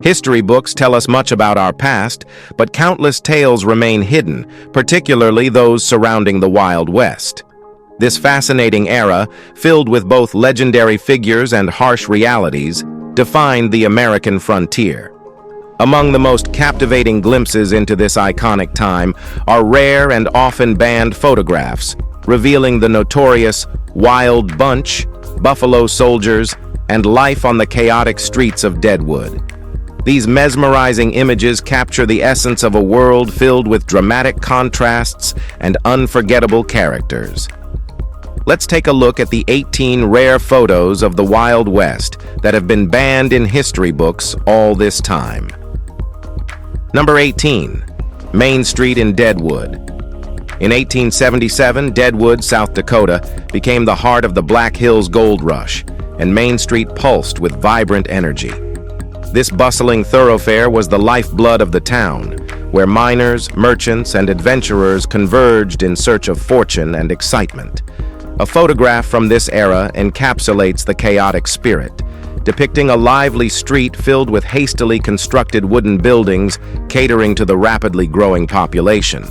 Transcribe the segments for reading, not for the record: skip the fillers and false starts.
History books tell us much about our past, but countless tales remain hidden, particularly those surrounding the Wild West. This fascinating era, filled with both legendary figures and harsh realities, defined the American frontier. Among the most captivating glimpses into this iconic time are rare and often banned photographs, revealing the notorious Wild Bunch, Buffalo Soldiers, and life on the chaotic streets of Deadwood. These mesmerizing images capture the essence of a world filled with dramatic contrasts and unforgettable characters. Let's take a look at the 18 rare photos of the Wild West that have been banned in history books all this time. Number 18. Main Street in Deadwood. In 1877, Deadwood, South Dakota, became the heart of the Black Hills Gold Rush, and Main Street pulsed with vibrant energy. This bustling thoroughfare was the lifeblood of the town, where miners, merchants, and adventurers converged in search of fortune and excitement. A photograph from this era encapsulates the chaotic spirit, depicting a lively street filled with hastily constructed wooden buildings catering to the rapidly growing population.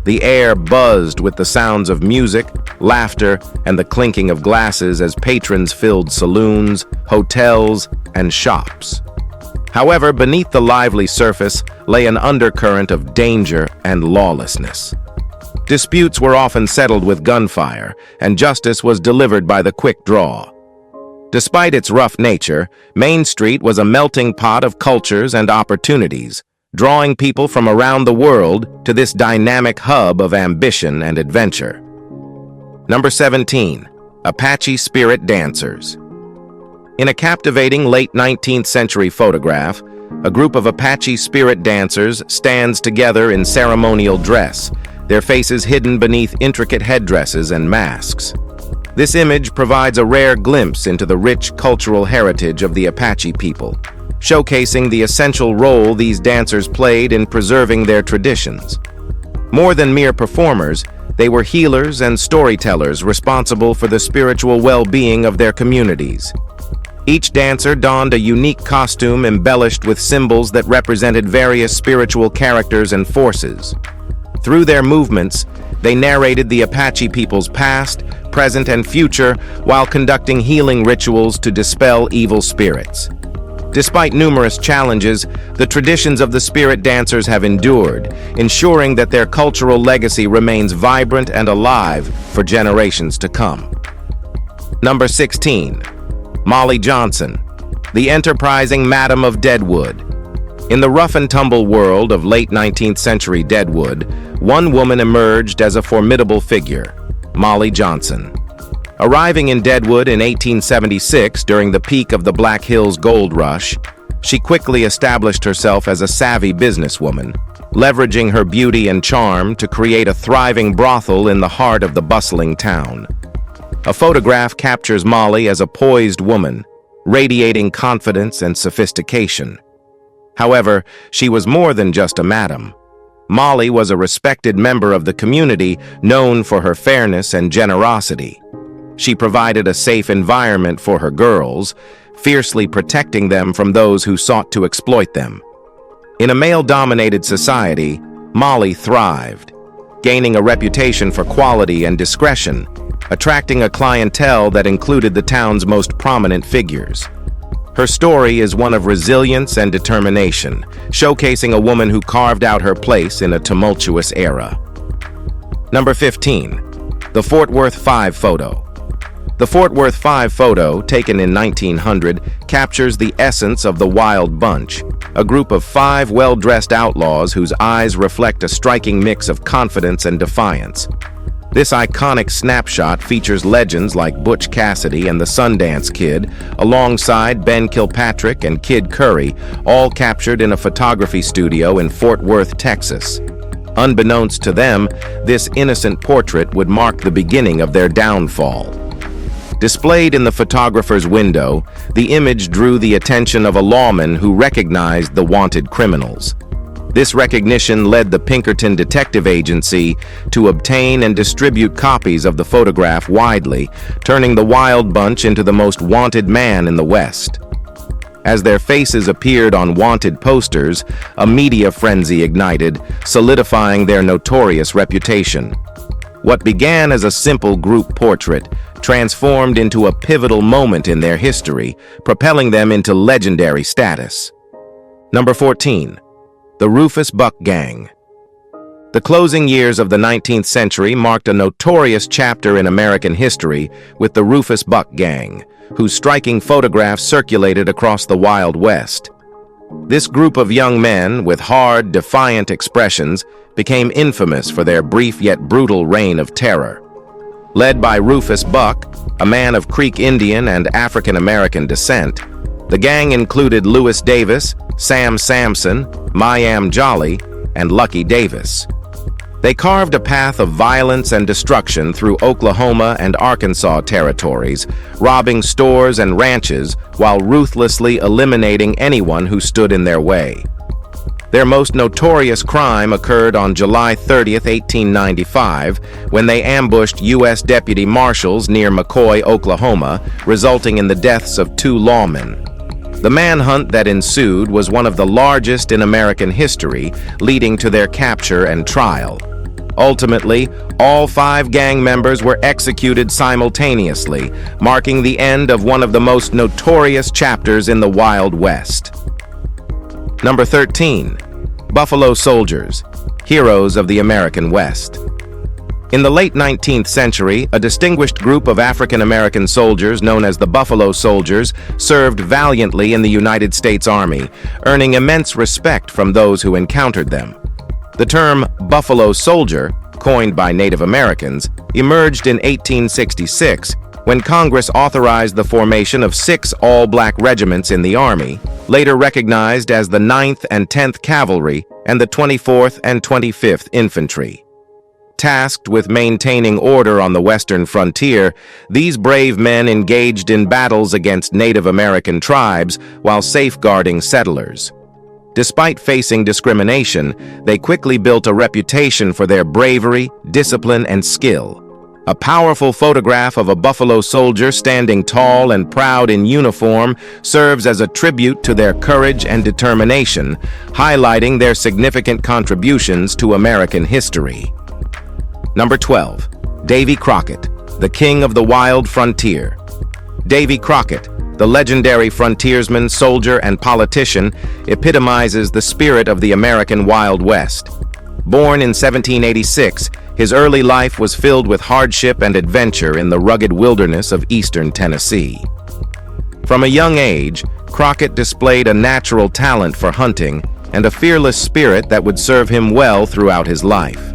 The air buzzed with the sounds of music, laughter, and the clinking of glasses as patrons filled saloons, hotels, and shops. However, beneath the lively surface lay an undercurrent of danger and lawlessness. Disputes were often settled with gunfire, and justice was delivered by the quick draw. Despite its rough nature, Main Street was a melting pot of cultures and opportunities, drawing people from around the world to this dynamic hub of ambition and adventure. Number 17. Apache Spirit Dancers. In a captivating late 19th century photograph, a group of Apache spirit dancers stands together in ceremonial dress, their faces hidden beneath intricate headdresses and masks. This image provides a rare glimpse into the rich cultural heritage of the Apache people, showcasing the essential role these dancers played in preserving their traditions. More than mere performers, they were healers and storytellers responsible for the spiritual well-being of their communities. Each dancer donned a unique costume embellished with symbols that represented various spiritual characters and forces. Through their movements, they narrated the Apache people's past, present, and future while conducting healing rituals to dispel evil spirits. Despite numerous challenges, the traditions of the spirit dancers have endured, ensuring that their cultural legacy remains vibrant and alive for generations to come. Number 16. Molly Johnson, the enterprising Madam of Deadwood. In the rough-and-tumble world of late 19th century Deadwood, one woman emerged as a formidable figure, Molly Johnson. Arriving in Deadwood in 1876 during the peak of the Black Hills Gold Rush, she quickly established herself as a savvy businesswoman, leveraging her beauty and charm to create a thriving brothel in the heart of the bustling town. A photograph captures Molly as a poised woman, radiating confidence and sophistication. However, she was more than just a madam. Molly was a respected member of the community known for her fairness and generosity. She provided a safe environment for her girls, fiercely protecting them from those who sought to exploit them. In a male-dominated society, Molly thrived, gaining a reputation for quality and discretion, attracting a clientele that included the town's most prominent figures. Her story is one of resilience and determination, showcasing a woman who carved out her place in a tumultuous era. Number 15. The Fort Worth 5 photo. The Fort Worth 5 photo, taken in 1900, captures the essence of the Wild Bunch, a group of 5 well-dressed outlaws whose eyes reflect a striking mix of confidence and defiance. This iconic snapshot features legends like Butch Cassidy and the Sundance Kid, alongside Ben Kilpatrick and Kid Curry, all captured in a photography studio in Fort Worth, Texas. Unbeknownst to them, this innocent portrait would mark the beginning of their downfall. Displayed in the photographer's window, the image drew the attention of a lawman who recognized the wanted criminals. This recognition led the Pinkerton Detective Agency to obtain and distribute copies of the photograph widely, turning the Wild Bunch into the most wanted man in the West. As their faces appeared on wanted posters, a media frenzy ignited, solidifying their notorious reputation. What began as a simple group portrait transformed into a pivotal moment in their history, propelling them into legendary status. Number 14. The Rufus Buck Gang. The closing years of the 19th century marked a notorious chapter in American history with the Rufus Buck Gang, whose striking photographs circulated across the Wild West. This group of young men, with hard, defiant expressions, became infamous for their brief yet brutal reign of terror. Led by Rufus Buck, a man of Creek Indian and African-American descent, the gang included Lewis Davis, Sam Sampson, Mayam Jolly, and Lucky Davis. They carved a path of violence and destruction through Oklahoma and Arkansas territories, robbing stores and ranches while ruthlessly eliminating anyone who stood in their way. Their most notorious crime occurred on July 30, 1895, when they ambushed U.S. deputy marshals near McCoy, Oklahoma, resulting in the deaths of 2 lawmen. The manhunt that ensued was one of the largest in American history, leading to their capture and trial. Ultimately, all 5 gang members were executed simultaneously, marking the end of one of the most notorious chapters in the Wild West. Number 13. Buffalo Soldiers, heroes of the American West. In the late 19th century, a distinguished group of African-American soldiers known as the Buffalo Soldiers served valiantly in the United States Army, earning immense respect from those who encountered them. The term Buffalo Soldier, coined by Native Americans, emerged in 1866 when Congress authorized the formation of 6 all-black regiments in the Army, later recognized as the 9th and 10th Cavalry and the 24th and 25th Infantry. Tasked with maintaining order on the western frontier, these brave men engaged in battles against Native American tribes while safeguarding settlers. Despite facing discrimination, they quickly built a reputation for their bravery, discipline, and skill. A powerful photograph of a Buffalo Soldier standing tall and proud in uniform serves as a tribute to their courage and determination, highlighting their significant contributions to American history. Number 12. Davey Crockett, the King of the Wild Frontier. Davey Crockett, the legendary frontiersman, soldier, and politician, epitomizes the spirit of the American Wild West. Born in 1786, his early life was filled with hardship and adventure in the rugged wilderness of eastern Tennessee. From a young age, Crockett displayed a natural talent for hunting and a fearless spirit that would serve him well throughout his life.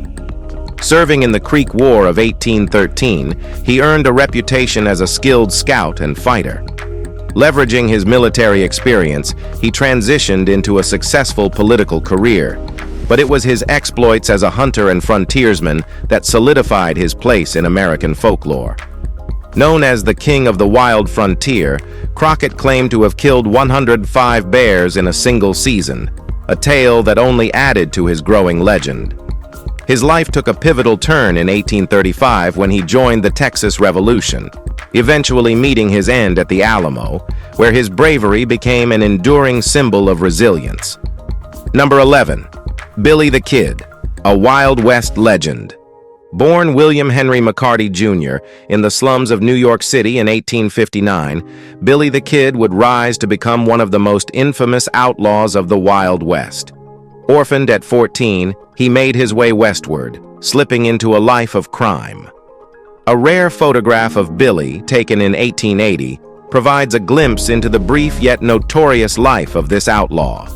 Serving in the Creek War of 1813, he earned a reputation as a skilled scout and fighter. Leveraging his military experience, he transitioned into a successful political career, but it was his exploits as a hunter and frontiersman that solidified his place in American folklore. Known as the King of the Wild Frontier, Crockett claimed to have killed 105 bears in a single season, a tale that only added to his growing legend. His life took a pivotal turn in 1835 when he joined the Texas Revolution, eventually meeting his end at the Alamo, where his bravery became an enduring symbol of resilience. Number 11. Billy the Kid, a Wild West legend. Born William Henry McCarty Jr. in the slums of New York City in 1859, Billy the Kid would rise to become one of the most infamous outlaws of the Wild West. Orphaned at 14, he made his way westward, slipping into a life of crime. A rare photograph of Billy, taken in 1880, provides a glimpse into the brief yet notorious life of this outlaw.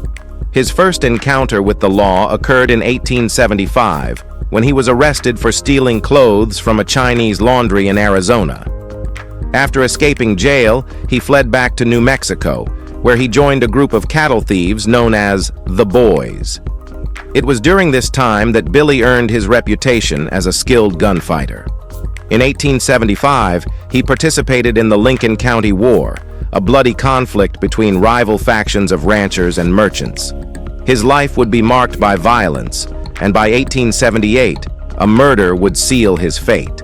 His first encounter with the law occurred in 1875, when he was arrested for stealing clothes from a Chinese laundry in Arizona. After escaping jail, he fled back to New Mexico, where he joined a group of cattle thieves known as the Boys. It was during this time that Billy earned his reputation as a skilled gunfighter. In 1875, he participated in the Lincoln County War, a bloody conflict between rival factions of ranchers and merchants. His life would be marked by violence, and by 1878, a murder would seal his fate.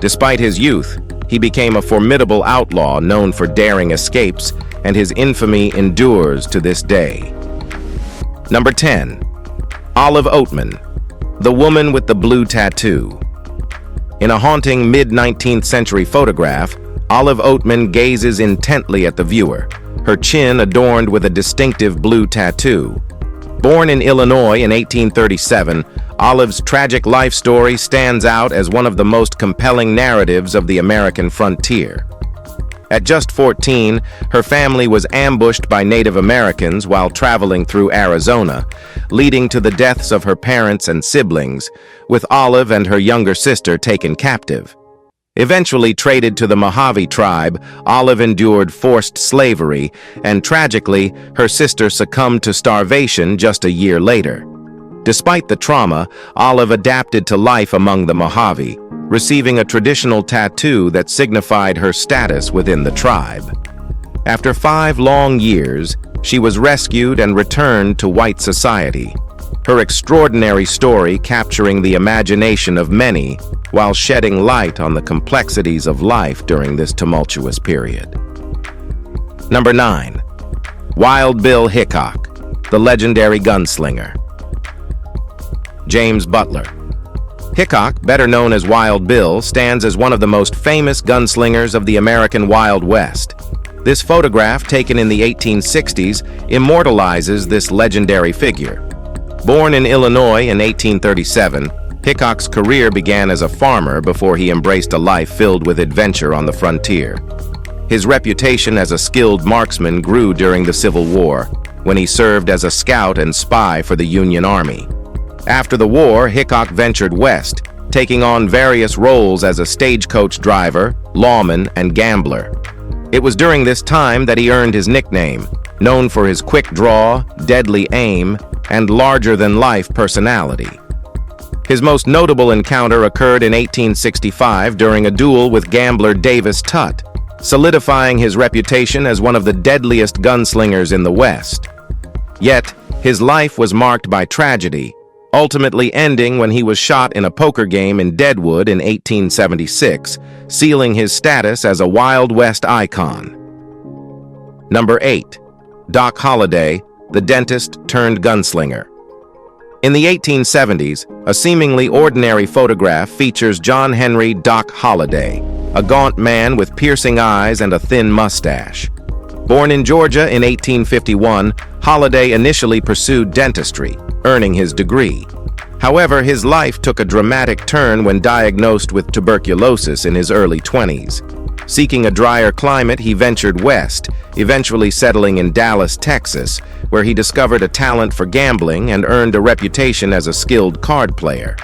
Despite his youth, he became a formidable outlaw known for daring escapes and his infamy endures to this day. Number 10. Olive Oatman, the woman with the blue tattoo. In a haunting mid-19th century photograph, Olive Oatman gazes intently at the viewer, her chin adorned with a distinctive blue tattoo. Born in Illinois in 1837, Olive's tragic life story stands out as one of the most compelling narratives of the American frontier. At just 14, her family was ambushed by Native Americans while traveling through Arizona, leading to the deaths of her parents and siblings, with Olive and her younger sister taken captive. Eventually traded to the Mojave tribe, Olive endured forced slavery, and tragically, her sister succumbed to starvation just a year later. Despite the trauma, Olive adapted to life among the Mojave, receiving a traditional tattoo that signified her status within the tribe. After 5 long years, she was rescued and returned to white society, her extraordinary story capturing the imagination of many while shedding light on the complexities of life during this tumultuous period. Number 9. Wild Bill Hickok, the legendary gunslinger. James Butler. Hickok, better known as Wild Bill, stands as one of the most famous gunslingers of the American Wild West. This photograph, taken in the 1860s, immortalizes this legendary figure. Born in Illinois in 1837, Hickok's career began as a farmer before he embraced a life filled with adventure on the frontier. His reputation as a skilled marksman grew during the Civil War, when he served as a scout and spy for the Union Army. After the war, Hickok ventured west, taking on various roles as a stagecoach driver, lawman, and gambler. It was during this time that he earned his nickname, known for his quick draw, deadly aim, and larger-than-life personality. His most notable encounter occurred in 1865 during a duel with gambler Davis Tutt, solidifying his reputation as one of the deadliest gunslingers in the West. Yet, his life was marked by tragedy, ultimately ending when he was shot in a poker game in Deadwood in 1876, sealing his status as a Wild West icon. Number 8. Doc Holliday, the dentist-turned-gunslinger. In the 1870s, a seemingly ordinary photograph features John Henry Doc Holliday, a gaunt man with piercing eyes and a thin mustache. Born in Georgia in 1851, Holliday initially pursued dentistry, earning his degree. However, his life took a dramatic turn when diagnosed with tuberculosis in his early 20s. Seeking a drier climate, he ventured west, eventually settling in Dallas, Texas, where he discovered a talent for gambling and earned a reputation as a skilled card player.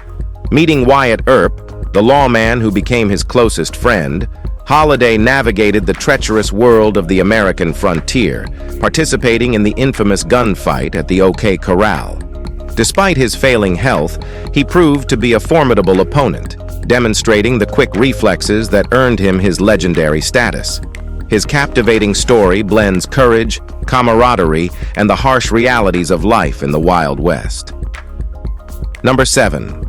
Meeting Wyatt Her, the lawman who became his closest friend, Holliday navigated the treacherous world of the American frontier, participating in the infamous gunfight at the OK Corral. Despite his failing health, he proved to be a formidable opponent, demonstrating the quick reflexes that earned him his legendary status. His captivating story blends courage, camaraderie, and the harsh realities of life in the Wild West. Number 7.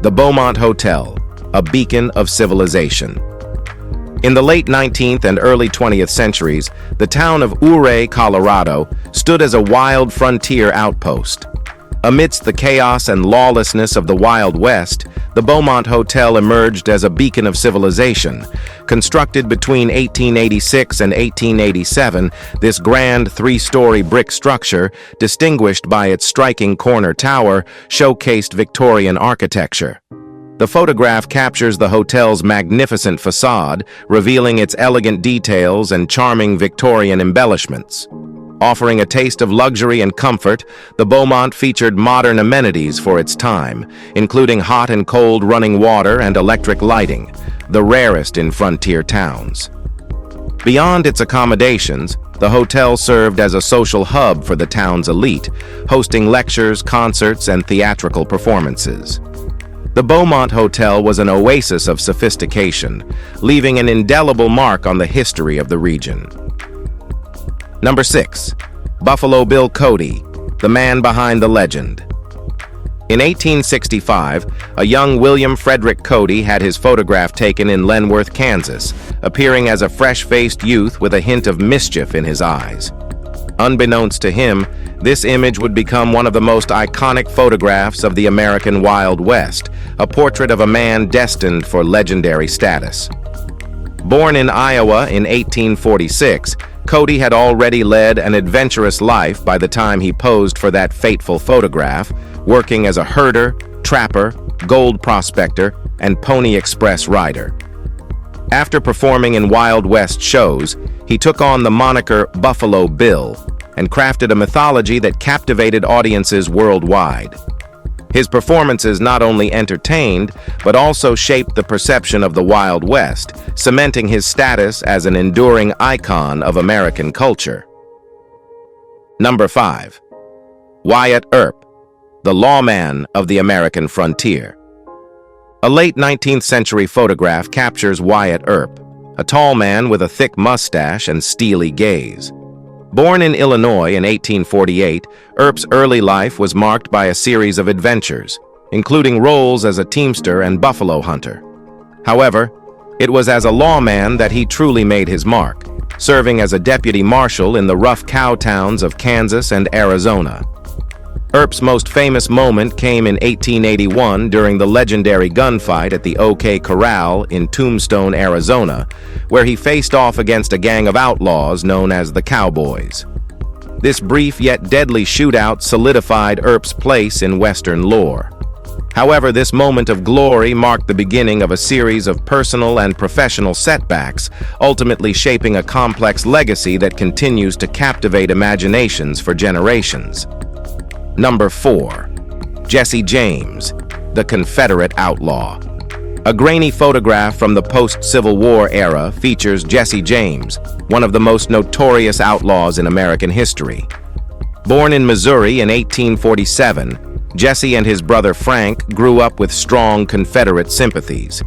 The Bowmont Hotel, a beacon of civilization. In the late 19th and early 20th centuries, the town of Ouray, Colorado, stood as a wild frontier outpost. Amidst the chaos and lawlessness of the Wild West, the Bowmont Hotel emerged as a beacon of civilization. Constructed between 1886 and 1887, this grand 3-story brick structure, distinguished by its striking corner tower, showcased Victorian architecture. The photograph captures the hotel's magnificent facade, revealing its elegant details and charming Victorian embellishments. Offering a taste of luxury and comfort, the Bowmont featured modern amenities for its time, including hot and cold running water and electric lighting, the rarest in frontier towns. Beyond its accommodations, the hotel served as a social hub for the town's elite, hosting lectures, concerts, and theatrical performances. The Bowmont Hotel was an oasis of sophistication, leaving an indelible mark on the history of the region. Number 6. Buffalo Bill Cody, the man behind the legend. In 1865, a young William Frederick Cody had his photograph taken in Lenworth, Kansas, appearing as a fresh-faced youth with a hint of mischief in his eyes. Unbeknownst to him, this image would become one of the most iconic photographs of the American Wild West, a portrait of a man destined for legendary status. Born in Iowa in 1846, Cody had already led an adventurous life by the time he posed for that fateful photograph, working as a herder, trapper, gold prospector, and Pony Express rider. After performing in Wild West shows, he took on the moniker Buffalo Bill and crafted a mythology that captivated audiences worldwide. His performances not only entertained, but also shaped the perception of the Wild West, cementing his status as an enduring icon of American culture. Number 5. Wyatt Earp, the lawman of the American frontier. A late 19th century photograph captures Wyatt Earp, a tall man with a thick mustache and steely gaze. Born in Illinois in 1848, Earp's early life was marked by a series of adventures, including roles as a teamster and buffalo hunter. However, it was as a lawman that he truly made his mark, serving as a deputy marshal in the rough cow towns of Kansas and Arizona. Earp's most famous moment came in 1881 during the legendary gunfight at the OK Corral in Tombstone, Arizona, where he faced off against a gang of outlaws known as the Cowboys. This brief yet deadly shootout solidified Earp's place in Western lore. However, this moment of glory marked the beginning of a series of personal and professional setbacks, ultimately shaping a complex legacy that continues to captivate imaginations for generations. Number 4. Jesse James, the Confederate outlaw. A grainy photograph from the post-Civil War era features Jesse James, one of the most notorious outlaws in American history. Born in Missouri in 1847, Jesse and his brother Frank grew up with strong Confederate sympathies.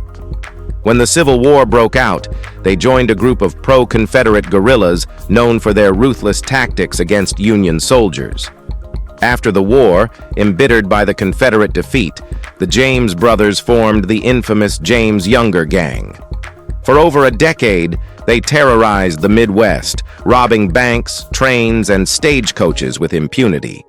When the Civil War broke out, they joined a group of pro-Confederate guerrillas known for their ruthless tactics against Union soldiers. After the war, embittered by the Confederate defeat, the James brothers formed the infamous James Younger Gang. For over a decade, they terrorized the Midwest, robbing banks, trains, and stagecoaches with impunity.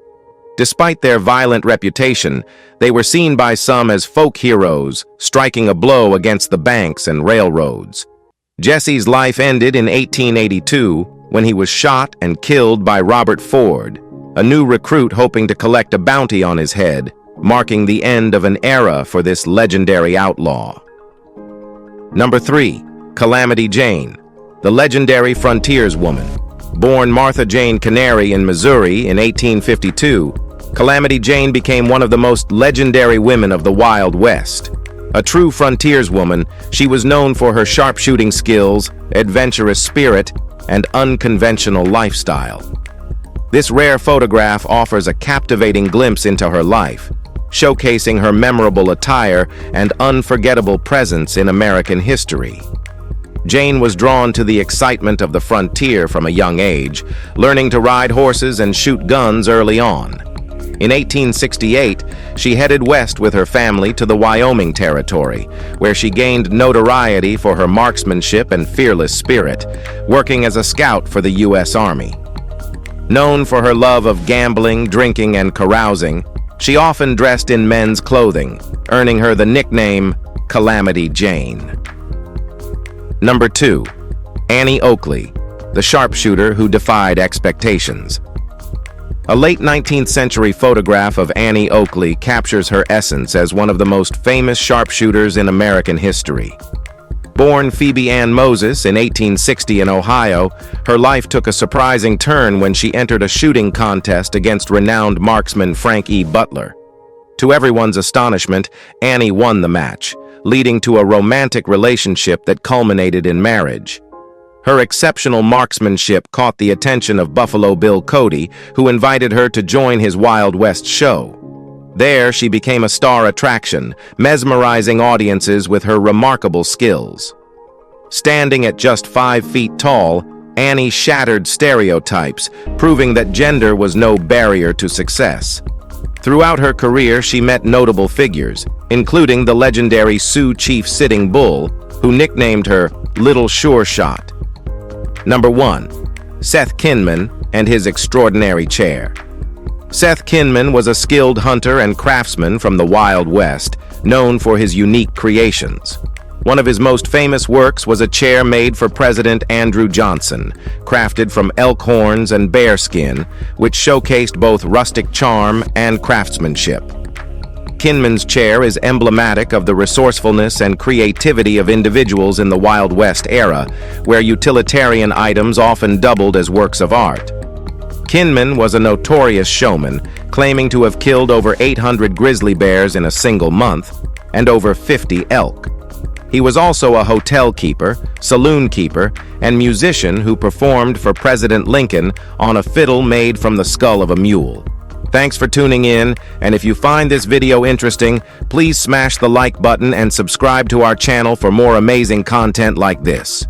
Despite their violent reputation, they were seen by some as folk heroes, striking a blow against the banks and railroads. Jesse's life ended in 1882 when he was shot and killed by Robert Ford, a new recruit hoping to collect a bounty on his head, marking the end of an era for this legendary outlaw. Number 3. Calamity Jane, the legendary frontierswoman. Born Martha Jane Canary in Missouri in 1852, Calamity Jane became one of the most legendary women of the Wild West. A true frontierswoman, she was known for her sharpshooting skills, adventurous spirit, and unconventional lifestyle. This rare photograph offers a captivating glimpse into her life, showcasing her memorable attire and unforgettable presence in American history. Jane was drawn to the excitement of the frontier from a young age, learning to ride horses and shoot guns early on. In 1868, she headed west with her family to the Wyoming Territory, where she gained notoriety for her marksmanship and fearless spirit, working as a scout for the U.S. Army. Known for her love of gambling, drinking, and carousing, she often dressed in men's clothing, earning her the nickname Calamity Jane. Number 2. Annie Oakley, the sharpshooter who defied expectations. A late 19th century photograph of Annie Oakley captures her essence as one of the most famous sharpshooters in American history. Born Phoebe Ann Moses in 1860 in Ohio, her life took a surprising turn when she entered a shooting contest against renowned marksman Frank E. Butler. To everyone's astonishment, Annie won the match, leading to a romantic relationship that culminated in marriage. Her exceptional marksmanship caught the attention of Buffalo Bill Cody, who invited her to join his Wild West show. There, she became a star attraction, mesmerizing audiences with her remarkable skills. Standing at just 5 feet tall, Annie shattered stereotypes, proving that gender was no barrier to success. Throughout her career, she met notable figures, including the legendary Sioux Chief Sitting Bull, who nicknamed her Little Sure Shot. Number 1. Seth Kinman and his extraordinary chair. Seth Kinman was a skilled hunter and craftsman from the Wild West, known for his unique creations. One of his most famous works was a chair made for President Andrew Johnson, crafted from elk horns and bear skin, which showcased both rustic charm and craftsmanship. Kinman's chair is emblematic of the resourcefulness and creativity of individuals in the Wild West era, where utilitarian items often doubled as works of art. Kinman was a notorious showman, claiming to have killed over 800 grizzly bears in a single month and over 50 elk. He was also a hotel keeper, saloon keeper, and musician who performed for President Lincoln on a fiddle made from the skull of a mule. Thanks for tuning in, and if you find this video interesting, please smash the like button and subscribe to our channel for more amazing content like this.